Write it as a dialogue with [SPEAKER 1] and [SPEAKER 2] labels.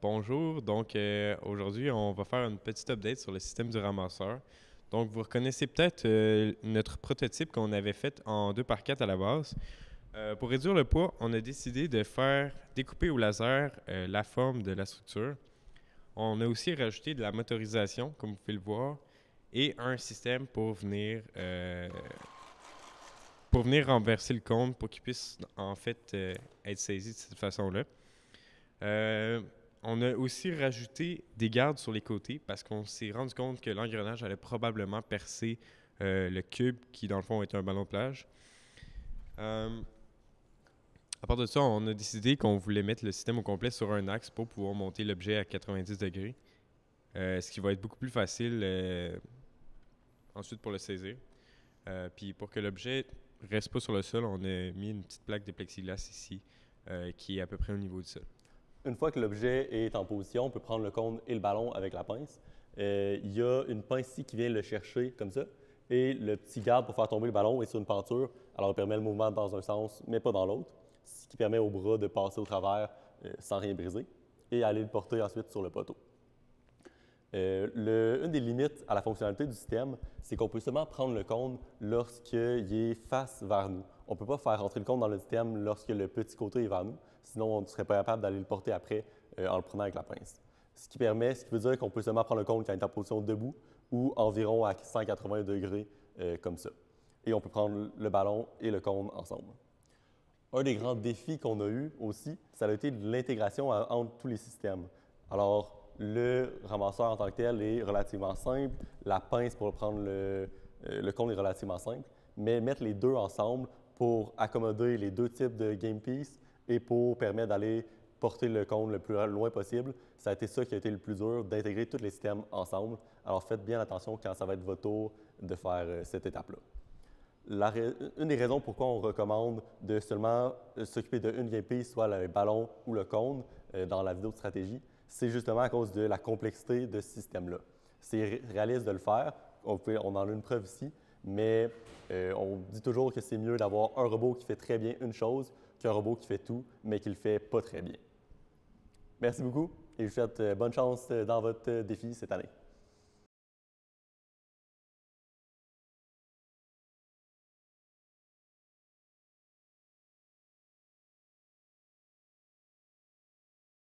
[SPEAKER 1] Bonjour, donc aujourd'hui on va faire une petite update sur le système du ramasseur. Donc vous reconnaissez peut-être notre prototype qu'on avait fait en 2x4 à la base. Pour réduire le poids, on a décidé de faire découper au laser la forme de la structure. On a aussi rajouté de la motorisation, comme vous pouvez le voir, et un système pour venir renverser le cône pour qu'il puisse en fait être saisi de cette façon-là. Euh, on a aussi rajouté des gardes sur les côtés parce qu'on s'est rendu compte que l'engrenage allait probablement percer le cube qui, dans le fond, est un ballon de plage. Euh, à part de ça, on a décidé qu'on voulait mettre le système au complet sur un axe pour pouvoir monter l'objet à 90 degrés, ce qui va être beaucoup plus facile ensuite pour le saisir. Puis pour que l'objet reste pas sur le sol, on a mis une petite plaque de plexiglas ici qui est à peu près au niveau du sol.
[SPEAKER 2] Une fois que l'objet est en position, on peut prendre le cône et le ballon avec la pince. Il y a une pince ici qui vient le chercher comme ça. Et le petit garde pour faire tomber le ballon est sur une penture. Alors, il permet le mouvement dans un sens, mais pas dans l'autre. Ce qui permet au bras de passer au travers sans rien briser et aller le porter ensuite sur le poteau. Une des limites à la fonctionnalité du système, c'est qu'on peut seulement prendre le cône lorsqu'il est face vers nous. On ne peut pas faire rentrer le cône dans le système lorsque le petit côté est vers nous, sinon on ne serait pas capable d'aller le porter après en le prenant avec la pince. Ce qui veut dire qu'on peut seulement prendre le cône quand il est en position debout ou environ à 180 degrés comme ça. Et on peut prendre le ballon et le cône ensemble. Un des grands défis qu'on a eu aussi, ça a été l'intégration entre tous les systèmes. Alors, le ramasseur en tant que tel est relativement simple, la pince pour prendre le cône est relativement simple, mais mettre les deux ensemble pour accommoder les deux types de game piece et pour permettre d'aller porter le cône le plus loin possible, ça a été ça qui a été le plus dur, d'intégrer tous les systèmes ensemble. Alors, faites bien attention quand ça va être votre tour de faire cette étape-là. Une des raisons pourquoi on recommande de seulement s'occuper d'une game piece, soit le ballon ou le cône, dans la vidéo de stratégie, c'est justement à cause de la complexité de ce système-là. C'est réaliste de le faire, on en a une preuve ici, mais on dit toujours que c'est mieux d'avoir un robot qui fait très bien une chose qu'un robot qui fait tout, mais qui ne le fait pas très bien. Merci beaucoup et je vous souhaite bonne chance dans votre défi cette année.